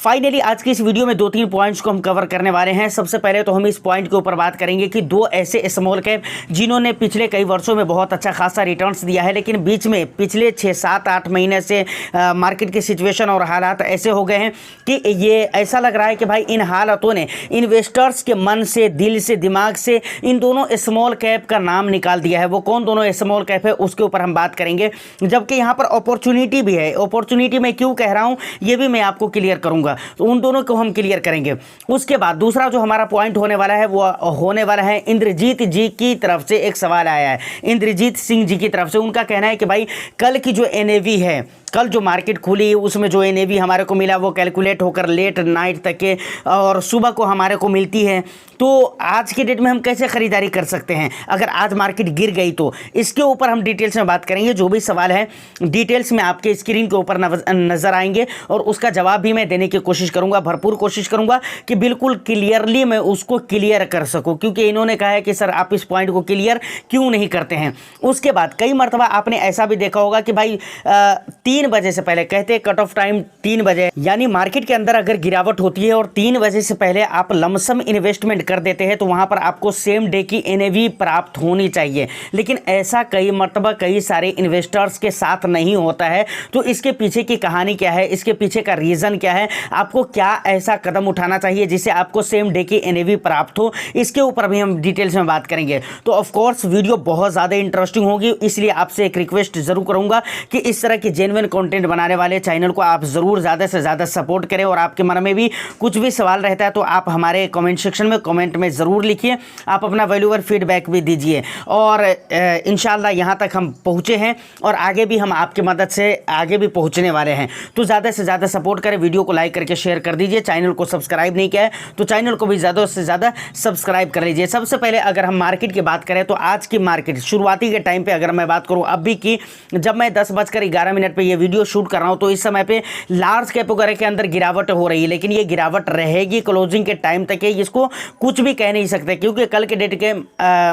Finally आज की इस वीडियो में 2-3 पॉइंट्स को हम कवर करने वाले हैं। सबसे पहले तो हम इस पॉइंट के ऊपर बात करेंगे कि दो ऐसे स्मॉल कैप जिन्होंने पिछले कई वर्षों में बहुत अच्छा खासा रिटर्न्स दिया है, लेकिन बीच में पिछले 6-7-8 महीने से मार्केट की सिचुएशन और हालात ऐसे हो गए हैं कि ये ऐसा लग रहा है कि भाई इन हालातों ने इन्वेस्टर्स के मन से, दिल से, दिमाग से इन दोनों स्मॉल कैप का नाम निकाल दिया है। वो कौन दोनों स्मॉल कैप है उसके ऊपर हम बात करेंगे, जबकि यहाँ पर अपॉर्चुनिटी भी है। अपॉर्चुनिटी मैं क्यों कह रहा हूँ ये भी मैं आपको क्लियर करूँगा, तो उन दोनों को हम क्लियर करेंगे। उसके बाद दूसरा जो हमारा पॉइंट होने वाला है वो होने वाला है इंद्रजीत जी की तरफ से एक सवाल आया है। इंद्रजीत सिंह जी की तरफ से उनका कहना है कि भाई कल की जो एनएवी है, कल जो मार्केट खुली उसमें जो एनएवी हमारे को मिला वो कैलकुलेट होकर लेट नाइट तक के और सुबह को हमारे को मिलती है, तो आज के डेट में हम कैसे ख़रीदारी कर सकते हैं अगर आज मार्केट गिर गई तो। इसके ऊपर हम डिटेल्स में बात करेंगे। जो भी सवाल है डिटेल्स में आपके स्क्रीन के ऊपर नज़र आएंगे और उसका जवाब भी मैं देने की कोशिश करूंगा, भरपूर कोशिश करूंगा कि बिल्कुल क्लियरली मैं उसको क्लियर कर सकूं, क्योंकि इन्होंने कहा है कि सर आप इस पॉइंट को क्लियर क्यों नहीं करते हैं। उसके बाद कई मरतबा आपने ऐसा भी देखा होगा कि भाई 3 बजे से पहले, कहते हैं कट ऑफ टाइम 3 बजे, यानी मार्केट के अंदर अगर गिरावट होती है और 3 बजे से पहले आप लमसम इन्वेस्टमेंट कर देते हैं तो वहां पर आपको सेम डे की एनएवी प्राप्त होनी चाहिए, लेकिन ऐसा कई मरतबा कई सारे इन्वेस्टर्स के साथ नहीं होता है। तो इसके पीछे की कहानी क्या है, इसके पीछे का रीज़न क्या है, आपको क्या ऐसा कदम उठाना चाहिए जिससे आपको सेम डे की एनएवी प्राप्त हो, इसके ऊपर भी हम डिटेल्स में बात करेंगे। तो ऑफ कोर्स वीडियो बहुत ज़्यादा इंटरेस्टिंग होगी, इसलिए आपसे एक रिक्वेस्ट जरूर करूंगा कि इस तरह की जेन्युइन कंटेंट बनाने वाले चैनल को आप ज़रूर ज़्यादा से ज़्यादा सपोर्ट करें। और आपके मन में भी कुछ भी सवाल रहता है तो आप हमारे कमेंट सेक्शन में कमेंट में ज़रूर लिखिए, आप अपना वैल्यूएबल फीडबैक भी दीजिए। और इंशाल्लाह यहाँ तक हम पहुँचे हैं और आगे भी हम आपकी मदद से आगे भी पहुँचने वाले हैं। तो ज़्यादा से ज़्यादा सपोर्ट करें, वीडियो को लाइक करके शेयर कर दीजिए। चैनल को सब्सक्राइब नहीं किया है तो चैनल को भी ज़्यादा से ज़्यादा सब्सक्राइब कर लीजिए। सबसे पहले अगर हम मार्केट की बात करें तो आज की मार्केट शुरुआती के टाइम पे अगर मैं बात करूं अभी की, जब मैं 10:11 पे ये वीडियो शूट कर रहा हूं तो इस समय पे लार्ज कैप वगैरह के अंदर गिरावट हो रही है, लेकिन ये गिरावट रहेगी क्लोजिंग के टाइम तक है, इसको कुछ भी कह नहीं सकते। क्योंकि कल के डेट के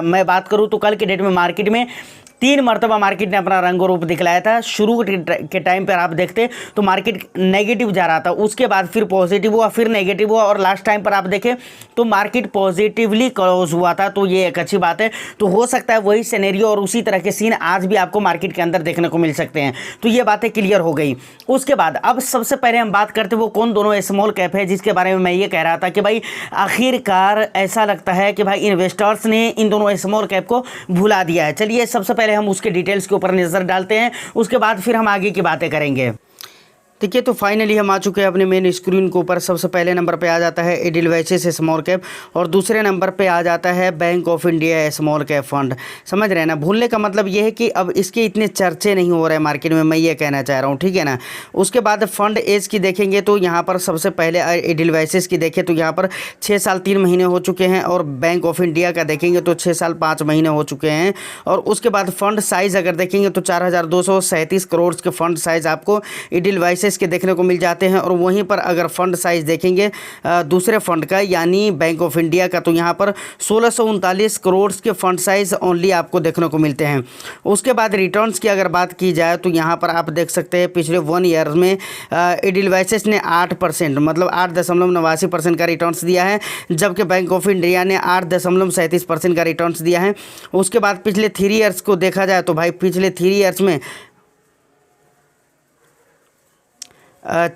मैं बात करूँ तो कल के डेट में मार्केट में 3 मरतबा मार्केट ने अपना रंग रूप दिखलाया था। शुरू के टाइम पर आप देखते तो मार्केट नेगेटिव जा रहा था, उसके बाद फिर पॉजिटिव हुआ, फिर नेगेटिव हुआ और लास्ट टाइम पर आप देखें तो मार्केट पॉजिटिवली क्लोज हुआ था। तो ये एक अच्छी बात है। तो हो सकता है वही सिनेरियो और उसी तरह के सीन आज भी आपको मार्केट के अंदर देखने को मिल सकते हैं। तो ये बातें क्लियर हो गई। उसके बाद अब सबसे पहले हम बात करते वो कौन दोनों स्मॉल कैप है जिसके बारे में मैं ये कह रहा था कि भाई आखिरकार ऐसा लगता है कि भाई इन्वेस्टर्स ने इन दोनों स्मॉल कैप को भुला दिया है। चलिए सबसे पहले हम उसके डिटेल्स के ऊपर नज़र डालते हैं, उसके बाद फिर हम आगे की बातें करेंगे। ठीक है, तो फाइनली हम आ चुके हैं अपने मेन स्क्रीन के ऊपर। सबसे पहले नंबर पे आ जाता है एडिलवैसिस स्मॉल कैप और दूसरे नंबर पे आ जाता है bank of India small cap fund. समझ रहे हैं ना, भूलने का मतलब ये है कि अब इसके इतने चर्चे नहीं हो रहे मार्केट में, मैं ये कहना चाह रहा हूँ। ठीक है ना। उसके बाद फंड एज की देखेंगे तो यहाँ पर सबसे पहले एडिलवैसिस की देखें तो यहाँ पर 6 साल 3 महीने हो चुके हैं और बैंक ऑफ इंडिया का देखेंगे तो 6 साल 5 महीने हो चुके हैं। और उसके बाद फंड साइज़ अगर देखेंगे तो 4237 करोड़ के फंड साइज़ आपको एडिलवैसिस के देखने को मिल जाते हैं। और वहीं पर अगर फंड साइज देखेंगे दूसरे फंड का यानी बैंक ऑफ इंडिया का तो यहाँ पर 1639 करोड़ के फंड साइज ओनली आपको देखने को मिलते हैं। उसके बाद रिटर्न्स की अगर बात की जाए तो यहाँ पर आप देख सकते हैं पिछले 1 ईयर में एडिलवैसिस ने 8% मतलब 8.89% का रिटर्न्स दिया है, जबकि बैंक ऑफ इंडिया ने 8.37% का रिटर्न्स दिया है। उसके बाद पिछले 3 ईयर्स को देखा जाए तो भाई पिछले 3 ईयर्स में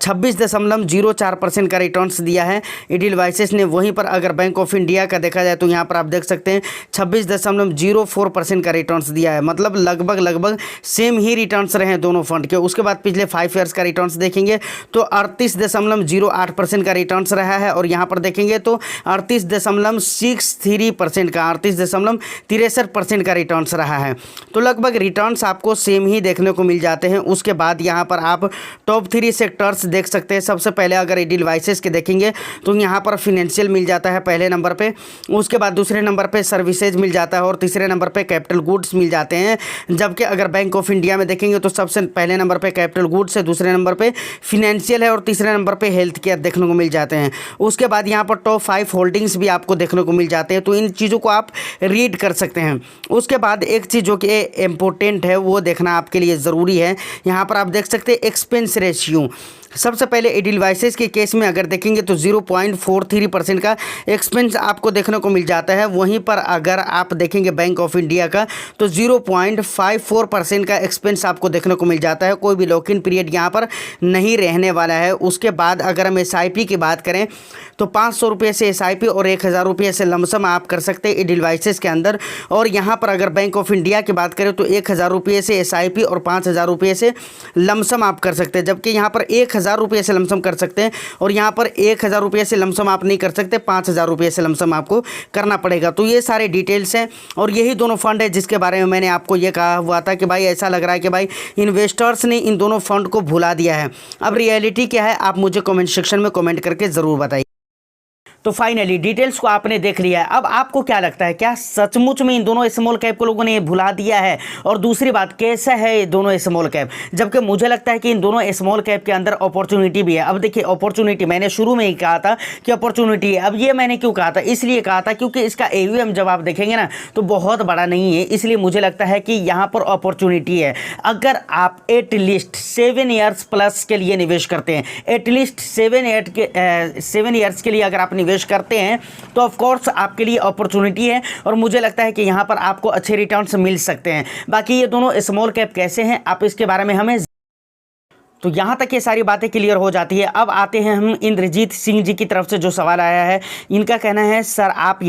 26.04% का रिटर्न्स दिया है एडिलवैसिस ने। वहीं पर अगर बैंक ऑफ इंडिया का देखा जाए तो यहाँ पर आप देख सकते हैं 26.04% का रिटर्न्स दिया है, मतलब लगभग सेम ही रिटर्न्स रहे हैं दोनों फंड के। उसके बाद पिछले 5 ईयर्स का रिटर्न्स देखेंगे तो 38.08% का रिटर्न्स रहा है और यहाँ पर देखेंगे तो 38.63% का 38.63% का रिटर्न्स रहा है। तो लगभग रिटर्न्स आपको सेम ही देखने को मिल जाते हैं। उसके बाद यहाँ पर आप टॉप 3 सेक्टर देख सकते हैं। सबसे पहले अगर एडिलवैसिस के देखेंगे तो यहाँ पर फाइनेंशियल मिल जाता है पहले नंबर पे, उसके बाद दूसरे नंबर पे सर्विसेज मिल जाता है और तीसरे नंबर पे कैपिटल गुड्स मिल जाते हैं। जबकि अगर बैंक ऑफ इंडिया में देखेंगे तो सबसे पहले नंबर पे कैपिटल गुड्स है, दूसरे नंबर पे फाइनेंशियल है और तीसरे नंबर पे हेल्थ केयर देखने को मिल जाते हैं। उसके बाद यहाँ पर टॉप 5 होल्डिंग्स भी आपको देखने को मिल जाते हैं। तो इन चीज़ों को आप रीड कर सकते हैं। उसके बाद एक चीज़ जो कि इम्पोर्टेंट है वो देखना आपके लिए ज़रूरी है, यहाँ पर आप देख सकते हैं एक्सपेंस रेशियो। सबसे पहले एडिलवाइसेस के केस में अगर देखेंगे तो 0.43% का एक्सपेंस आपको देखने को मिल जाता है। वहीं पर अगर आप देखेंगे बैंक ऑफ इंडिया का तो 0.54% का एक्सपेंस आपको देखने को मिल जाता है। कोई भी लॉक इन पीरियड यहाँ पर नहीं रहने वाला है। उसके बाद अगर हम SIP की बात करें तो 500 रुपये से SIP और 1000 रुपये से लमसम आप कर सकते हैं एडिलवाइसेस के अंदर। और यहाँ पर अगर बैंक ऑफ इंडिया की बात करें तो 1000 रुपये से SIP और 5000 रुपये से लमसम आप कर सकते हैं। जबकि यहाँ पर 1000 रुपये से लमसम कर सकते हैं और यहाँ पर 1000 रुपये से लमसम आप नहीं कर सकते, 5000 रुपये से लमसम आपको करना पड़ेगा। तो ये सारे डिटेल्स हैं और यही दोनों फंड है जिसके बारे में मैंने आपको ये कहा हुआ था कि भाई ऐसा लग रहा है कि भाई इन्वेस्टर्स ने इन दोनों फंड को भुला दिया है। अब रियलिटी क्या है आप मुझे कमेंट सेक्शन में कमेंट करके ज़रूर बताइए। तो फाइनली डिटेल्स को आपने देख लिया है। अब आपको क्या लगता है, क्या सचमुच में इन दोनों स्मॉल कैप को लोगों ने भुला दिया है? और दूसरी बात, कैसा है ये दोनों स्मॉल कैप? जबकि मुझे लगता है कि इन दोनों स्मॉल कैप के अंदर अपॉर्चुनिटी भी है। अब देखिए अपॉर्चुनिटी मैंने शुरू में ही कहा था कि अपॉर्चुनिटी है। अब ये मैंने क्यों कहा था, इसलिए कहा था क्योंकि इसका AUM जब आप देखेंगे ना तो बहुत बड़ा नहीं है, इसलिए मुझे लगता है कि यहाँ पर अपॉर्चुनिटी है। अगर आप एटलीस्ट 7 ईयर्स प्लस के लिए निवेश करते हैं, एटलीस्ट 7 ईयर्स के लिए अगर आप निवेश करते हैं तो ऑफ कोर्स आपके लिए अपॉर्चुनिटी है और मुझे लगता है कि यहां पर आपको अच्छे रिटर्न्स मिल सकते हैं। बाकी ये दोनों स्मॉल कैप कैसे हैं आप इसके बारे में हमें, तो यहाँ तक ये सारी बातें क्लियर हो जाती है। अब आते हैं हम इंद्रजीत सिंह जी की तरफ से जो सवाल आया है। इनका कहना है सर आप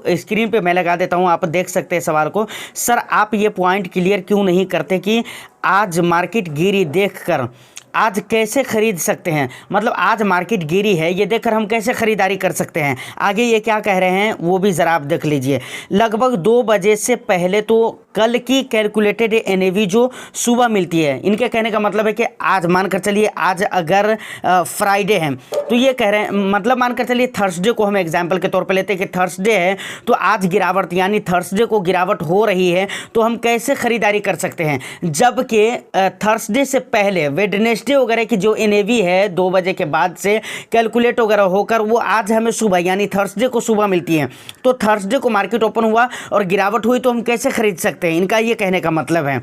स्क्रीन पे मैं लगा देता हूँ, आप देख सकते हैं सवाल को। सर आप ये पॉइंट क्लियर क्यों नहीं करते कि आज मार्केट गिरी देखकर आज कैसे खरीद सकते हैं? मतलब आज मार्केट गिरी है ये देखकर हम कैसे खरीदारी कर सकते हैं? आगे ये क्या कह रहे हैं वो भी ज़रा आप देख लीजिए। लगभग 2 बजे से पहले तो कल की कैलकुलेटेड NAV जो सुबह मिलती है, इनके कहने का मतलब है कि आज मानकर चलिए आज अगर फ्राइडे है तो ये कह रहे हैं, मतलब मानकर चलिए थर्सडे को हम एग्जाम्पल के तौर पर लेते हैं कि थर्सडे है तो आज गिरावट यानी थर्सडे को गिरावट हो रही है तो हम कैसे खरीदारी कर सकते हैं? जबकि थर्सडे से पहले वेडनेसडे वगैरह की जो NAV है 2 बजे के बाद से कैलकुलेट वगैरह होकर वो आज हमें सुबह यानी थर्सडे को सुबह मिलती है। तो थर्सडे को मार्केट ओपन हुआ और गिरावट हुई तो हम कैसे खरीद सकते हैं, इनका ये कहने का मतलब है।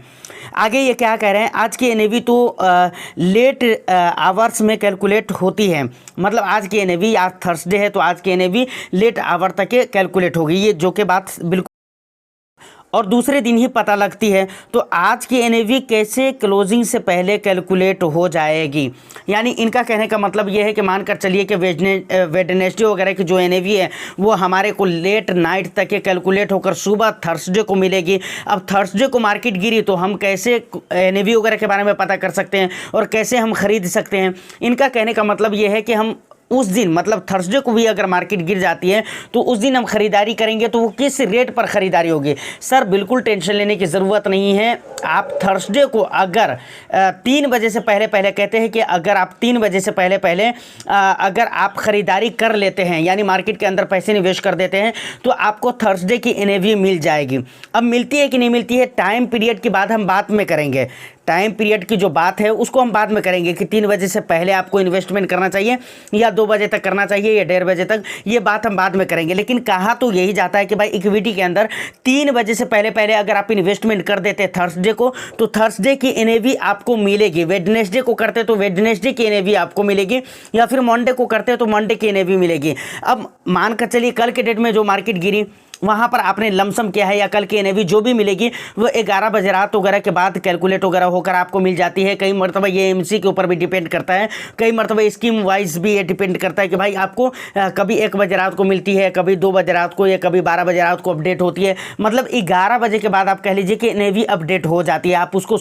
आगे ये क्या कह रहे हैं, आज की NAV तो लेट आवर्स में कैलकुलेट होती है। मतलब आज की NAV, आज थर्सडे है तो आज की NAV लेट आवर तक कैलकुलेट होगी, ये जो कि बात बिल्कुल, और दूसरे दिन ही पता लगती है। तो आज की NAV कैसे क्लोजिंग से पहले कैलकुलेट हो जाएगी? यानी इनका कहने का मतलब ये है कि मानकर चलिए कि वेडनेसडे वगैरह की जो NAV है वो हमारे को लेट नाइट तक के कैलकुलेट होकर सुबह थर्सडे को मिलेगी। अब थर्सडे को मार्केट गिरी तो हम कैसे NAV वगैरह के बारे में पता कर सकते हैं और कैसे हम खरीद सकते हैं? इनका कहने का मतलब ये है कि हम उस दिन मतलब थर्सडे को भी अगर मार्केट गिर जाती है तो उस दिन हम खरीदारी करेंगे तो वो किस रेट पर खरीदारी होगी? सर बिल्कुल टेंशन लेने की ज़रूरत नहीं है। आप थर्सडे को अगर 3 बजे से पहले कहते हैं कि अगर आप 3 बजे से पहले अगर आप ख़रीदारी कर लेते हैं यानी मार्केट के अंदर पैसे निवेश कर देते हैं तो आपको थर्सडे की NAV मिल जाएगी। अब मिलती है कि नहीं मिलती है टाइम पीरियड की बात हम बाद में करेंगे। टाइम पीरियड की जो बात है उसको हम बाद में करेंगे कि 3 बजे से पहले आपको इन्वेस्टमेंट करना चाहिए या 2 बजे तक करना चाहिए या 1:30 बजे तक, ये बात हम बाद में करेंगे। लेकिन कहा तो यही जाता है कि भाई इक्विटी के अंदर 3 बजे से पहले अगर आप इन्वेस्टमेंट कर देते थर्सडे को तो थर्सडे की NAV आपको मिलेगी। वेडनेसडे को करते तो वेडनेसडे की NAV आपको मिलेगी या फिर मंडे को करते तो मंडे की NAV मिलेगी। अब मान कर चलिए कल के डेट में जो मार्केट गिरी वहाँ पर आपने लमसम किया है या कल की NAV जो भी मिलेगी वो 11 बजे रात वगैरह के बाद कैलकुलेट वगैरह होकर आपको मिल जाती है। कई मरतबा ये MC के ऊपर भी डिपेंड करता है, कई मरतबा स्कीम वाइज भी ये डिपेंड करता है कि भाई आपको कभी 1 बजे रात को मिलती है, कभी 2 बजे रात को या कभी 12 बजे रात को अपडेट होती है। मतलब 11 बजे के बाद आप कह लीजिए कि NAV अपडेट हो जाती है, आप उसको।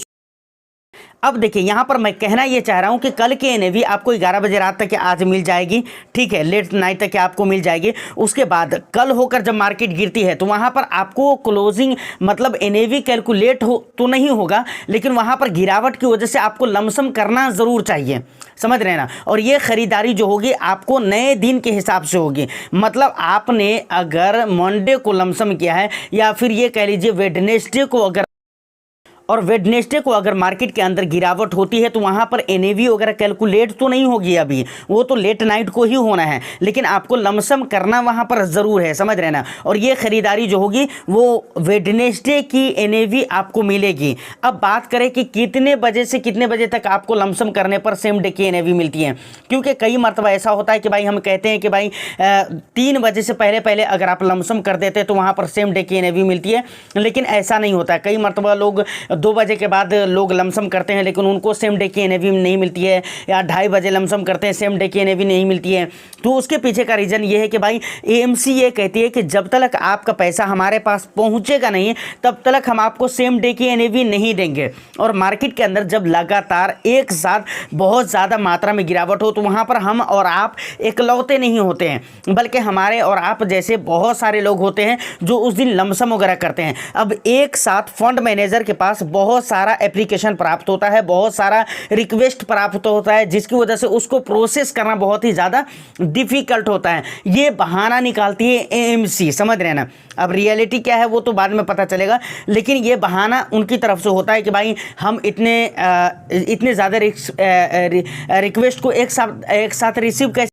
अब देखिए यहाँ पर मैं कहना ये चाह रहा हूँ कि कल की NAV आपको 11 बजे रात तक आज मिल जाएगी, ठीक है, लेट नाइट तक आपको मिल जाएगी। उसके बाद कल होकर जब मार्केट गिरती है तो वहाँ पर आपको क्लोजिंग मतलब NAV कैलकुलेट हो तो नहीं होगा, लेकिन वहाँ पर गिरावट की वजह से आपको लमसम करना ज़रूर चाहिए, समझ रहे हैं ना। और ये ख़रीदारी जो होगी आपको नए दिन के हिसाब से होगी। मतलब आपने अगर मंडे को लमसम किया है या फिर ये कह लीजिए वेडनेसडे को अगर और वेडनेसडे को अगर मार्केट के अंदर गिरावट होती है तो वहाँ पर एनएवी वगैरह कैलकुलेट तो नहीं होगी, अभी वो तो लेट नाइट को ही होना है, लेकिन आपको लमसम करना वहाँ पर ज़रूर है, समझ रहे ना। और ये खरीदारी जो होगी वो वेडनेसडे की एनएवी आपको मिलेगी। अब बात करें कि कितने बजे से कितने बजे तक आपको लमसम करने पर सेम डे की एनएवी मिलती है, क्योंकि कई मरतबा ऐसा होता है कि भाई हम कहते हैं कि भाई 3 बजे से पहले पहले अगर आप लमसम कर देते तो वहाँ पर सेम डे की एनएवी मिलती है, लेकिन ऐसा नहीं होता है। कई मरतबा लोग 2 बजे के बाद लोग लमसम करते हैं लेकिन उनको सेम डे की एनएवी नहीं मिलती है, या 2:30 बजे लमसम करते हैं सेम डे की एनएवी नहीं मिलती है। तो उसके पीछे का रीज़न ये है कि भाई एएमसी ये कहती है कि जब तक आपका पैसा हमारे पास पहुंचेगा नहीं तब तक हम आपको सेम डे की एनएवी नहीं देंगे। और मार्केट के अंदर जब लगातार एक साथ बहुत ज़्यादा मात्रा में गिरावट हो तो वहाँ पर हम और आप इकलौते नहीं होते हैं, बल्कि हमारे और आप जैसे बहुत सारे लोग होते हैं जो उस दिन लमसम वगैरह करते हैं। अब एक साथ फंड मैनेजर के पास बहुत सारा एप्लीकेशन प्राप्त होता है, बहुत सारा रिक्वेस्ट प्राप्त होता है, जिसकी वजह से उसको प्रोसेस करना बहुत ही ज़्यादा डिफ़िकल्ट होता है। ये बहाना निकालती है एएमसी, समझ रहे हैं ना। अब रियलिटी क्या है वो तो बाद में पता चलेगा, लेकिन ये बहाना उनकी तरफ से होता है कि भाई हम इतने ज़्यादा रिक्वेस्ट को एक साथ रिसीव कैसे।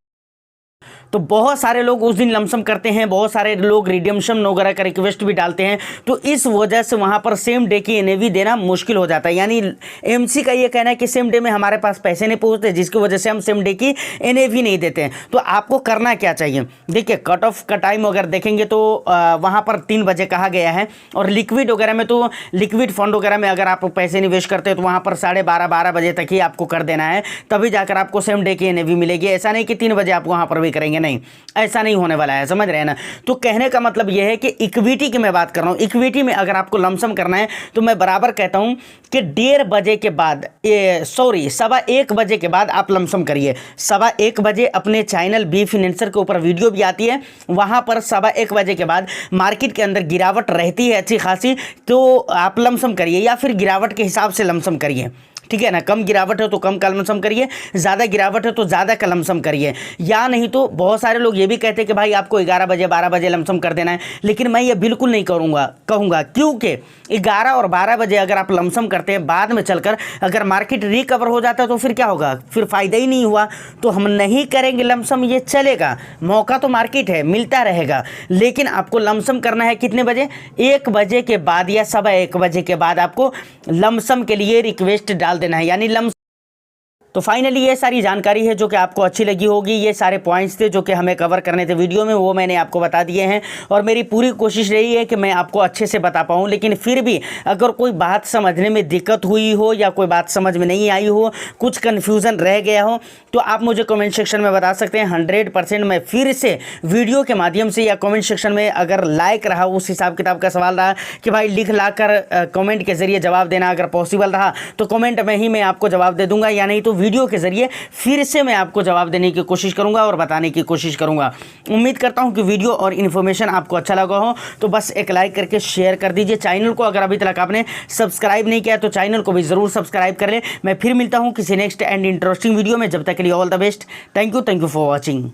तो बहुत सारे लोग उस दिन लमसम करते हैं, बहुत सारे लोग रिडेम्पशन वगैरह का रिक्वेस्ट भी डालते हैं, तो इस वजह से वहाँ पर सेम डे की एनएवी देना मुश्किल हो जाता है। यानी एमसी का ये कहना है कि सेम डे में हमारे पास पैसे नहीं पहुँचते, जिसकी वजह से हम सेम डे की एनएवी नहीं देते हैं। तो आपको करना क्या चाहिए, देखिए कट ऑफ का टाइम अगर देखेंगे तो वहाँ पर 3 बजे कहा गया है, और लिक्विड वगैरह में तो लिक्विड फंड वगैरह में अगर आप पैसे निवेश करते हैं तो वहाँ पर 12:30 बजे तक ही आपको कर देना है, तभी जाकर आपको सेम डे की एनएवी मिलेगी। ऐसा नहीं कि 3 बजे आप वहाँ पर भी करेंगे, नहीं, ऐसा नहीं होने वाला है, समझ रहे हैं ना। तो कहने का मतलब यह है कि इक्विटी की मैं बात कर रहा हूँ, इक्विटी में अगर आपको लमसम करना है तो मैं बराबर कहता हूँ कि 1:30 बजे के बाद 1:15 बजे के बाद आप लमसम करिए। 1:15 बजे अपने चैनल बी फाइनेंसर के ऊपर वीडियो भी आती है, वहाँ पर 1:15 बजे के बाद मार्केट के अंदर गिरावट रहती है अच्छी खासी, तो आप लमसम करिए, या फिर गिरावट के हिसाब से लमसम करिए, ठीक है ना। कम गिरावट है तो कम का लमसम करिए, ज़्यादा गिरावट है तो ज़्यादा का लमसम करिए। या नहीं तो बहुत सारे लोग ये भी कहते हैं कि भाई आपको 11 बजे 12 बजे लमसम कर देना है, लेकिन मैं ये बिल्कुल नहीं कहूँगा, क्योंकि 11 और 12 बजे अगर आप लमसम करते हैं, बाद में चलकर अगर मार्केट रिकवर हो जाता है तो फिर क्या होगा, फिर फ़ायदा ही नहीं हुआ। तो हम नहीं करेंगे लमसम, ये चलेगा, मौका तो मार्केट है, मिलता रहेगा, लेकिन आपको लमसम करना है कितने बजे, 1 बजे के बाद या 1:15 बजे के बाद आपको लमसम के लिए रिक्वेस्ट डाल देना है, यानी तो फाइनली ये सारी जानकारी है जो कि आपको अच्छी लगी होगी। ये सारे पॉइंट्स थे जो कि हमें कवर करने थे वीडियो में, वो मैंने आपको बता दिए हैं, और मेरी पूरी कोशिश रही है कि मैं आपको अच्छे से बता पाऊँ। लेकिन फिर भी अगर कोई बात समझने में दिक्कत हुई हो या कोई बात समझ में नहीं आई हो, कुछ कन्फ्यूज़न रह गया हो, तो आप मुझे कमेंट सेक्शन में बता सकते हैं। 100% मैं फिर से वीडियो के माध्यम से या कमेंट सेक्शन में अगर लायक रहा, उस हिसाब किताब का सवाल रहा कि भाई लिख ला कर कमेंट के ज़रिए जवाब देना अगर पॉसिबल रहा तो कमेंट में ही मैं आपको जवाब दे दूँगा, या नहीं तो वीडियो के जरिए फिर से मैं आपको जवाब देने की कोशिश करूंगा और बताने की कोशिश करूंगा। उम्मीद करता हूं कि वीडियो और इन्फॉर्मेशन आपको अच्छा लगा हो, तो बस एक लाइक करके शेयर कर दीजिए। चैनल को अगर अभी तक आपने सब्सक्राइब नहीं किया तो चैनल को भी ज़रूर सब्सक्राइब कर लें। मैं फिर मिलता हूं किसी नेक्स्ट एंड इंटरेस्टिंग वीडियो में, जब तक के लिए all the best. Thank you for watching.